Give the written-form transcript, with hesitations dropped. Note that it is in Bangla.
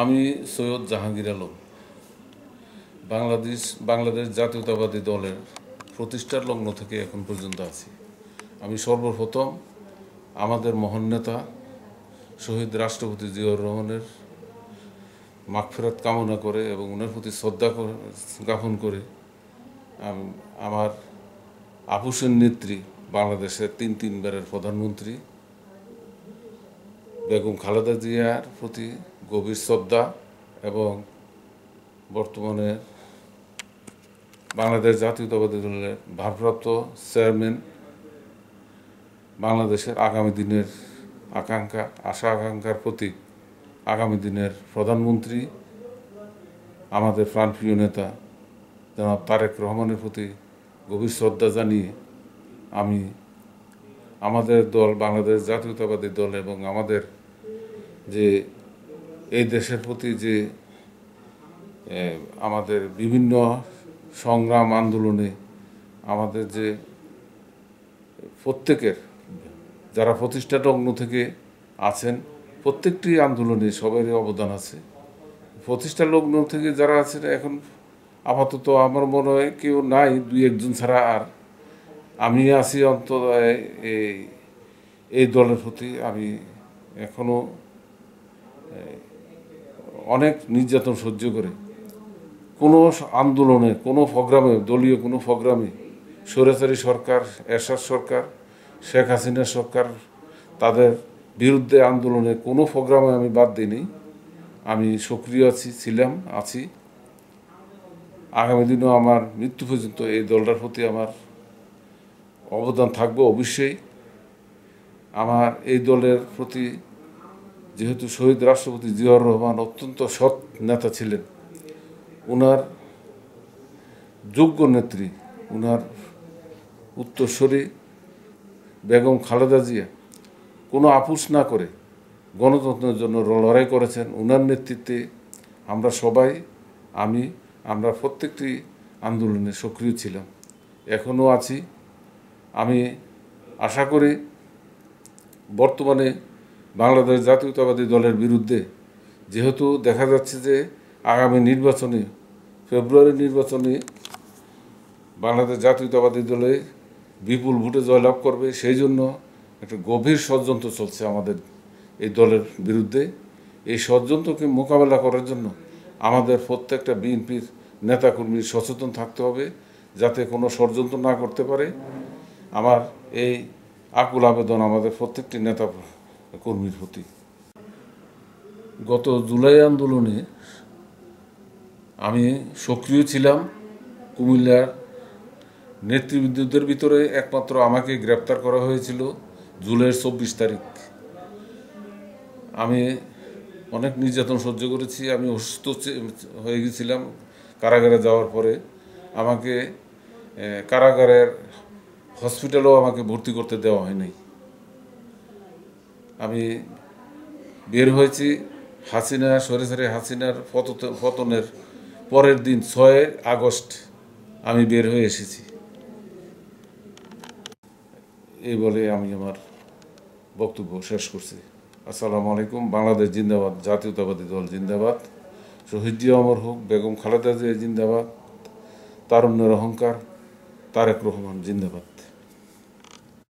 আমি সৈয়দ জাহাঙ্গীর আলম বাংলাদেশ জাতীয়তাবাদী দলের প্রতিষ্ঠার লগ্ন থেকে এখন পর্যন্ত আছি। আমি সর্বপ্রথম আমাদের মহান নেতা শহীদ রাষ্ট্রপতি জিয়াউর রহমানের মাগফিরাত কামনা করে এবং ওনার প্রতি শ্রদ্ধা জ্ঞাপন করে আমার আপুসের নেত্রী, বাংলাদেশের তিনবারের প্রধানমন্ত্রী বেগম খালেদা জিয়ার প্রতি গভীর শ্রদ্ধা এবং বর্তমানে বাংলাদেশ জাতীয়তাবাদী দলের ভারপ্রাপ্ত চেয়ারম্যান, বাংলাদেশের আগামী দিনের আশা আকাঙ্ক্ষার প্রতীক, আগামী দিনের প্রধানমন্ত্রী, আমাদের প্রাণপ্রিয় নেতা জনাব তারেক রহমানের প্রতি গভীর শ্রদ্ধা জানিয়ে আমি আমাদের দল বাংলাদেশ জাতীয়তাবাদী দল এবং আমাদের যে এই দেশের প্রতি যে আমাদের বিভিন্ন সংগ্রাম আন্দোলনে আমাদের যে প্রত্যেকের যারা প্রতিষ্ঠা লগ্ন থেকে আছেন, প্রত্যেকটি আন্দোলনে সবারই অবদান আছে। প্রতিষ্ঠা লগ্ন থেকে যারা আছেন এখন আপাতত আমার মনে হয় কেউ নাই, দুই একজন ছাড়া। আর আমি আছি অন্তত এই দলের প্রতি আমি এখনো অনেক নির্যাতন সহ্য করে কোনো আন্দোলনে, কোনো প্রোগ্রামে, দলীয় কোনো প্রোগ্রামে স্বৈরাচারী সরকার, এরশাদ সরকার, শেখ হাসিনা সরকার, তাদের বিরুদ্ধে আন্দোলনে কোনো প্রোগ্রামে আমি বাদ দিইনি। আমি সক্রিয় আছি। আগামী দিনেও আমার মৃত্যু পর্যন্ত এই দলটার প্রতি আমার অবদান থাকবে অবশ্যই। আমার এই দলের প্রতি যেহেতু শহীদ রাষ্ট্রপতি জিয়াউর রহমান অত্যন্ত সৎ নেতা ছিলেন, ওনার যোগ্য নেত্রী, ওনার উত্তরসূরি বেগম খালেদা জিয়া কোনো আপোষ না করে গণতন্ত্রের জন্য লড়াই করেছেন। ওনার নেতৃত্বে আমরা সবাই আমরা প্রত্যেকটি আন্দোলনে সক্রিয় ছিলাম, এখনও আছি। আমি আশা করি বর্তমানে বাংলাদেশ জাতীয়তাবাদী দলের বিরুদ্ধে যেহেতু দেখা যাচ্ছে যে আগামী নির্বাচনে, ফেব্রুয়ারি নির্বাচনে বাংলাদেশ জাতীয়তাবাদী দলে বিপুল ভোটে জয়লাভ করবে, সেই জন্য একটা গভীর ষড়যন্ত্র চলছে আমাদের এই দলের বিরুদ্ধে। এই ষড়যন্ত্রকে মোকাবেলা করার জন্য আমাদের প্রত্যেকটা বিএনপির নেতাকর্মীর সচেতন থাকতে হবে, যাতে কোনো ষড়যন্ত্র না করতে পারে। আমার এই আকুল আবেদন আমাদের প্রত্যেকটি নেতা কর্মীর প্রতি। গত জুলাই আন্দোলনে আমি সক্রিয় ছিলাম। কুমিল্লার নেতৃবৃন্দদের ভিতরে একমাত্র আমাকে গ্রেপ্তার করা হয়েছিল জুলাইয়ের 24 তারিখ। আমি অনেক নির্যাতন সহ্য করেছি। আমি অসুস্থ হয়ে গেছিলাম কারাগারে যাওয়ার পরে। আমাকে কারাগারের হসপিটালেও আমাকে ভর্তি করতে দেওয়া হয়নি। আমি বের হয়েছি স্বৈরাচারী হাসিনার পতনের পরের দিন 6 আগস্ট আমি বের হয়ে এসেছি। এই বলে আমি আমার বক্তব্য শেষ করছি। আসসালামু আলাইকুম। বাংলাদেশ জিন্দাবাদ, জাতীয়তাবাদী দল জিন্দাবাদ, শহীদ জিয়া অমর হোক, বেগম খালেদা জিয়া জিন্দাবাদ, তারুণ্যের অহংকার তারেক রহমান জিন্দাবাদ।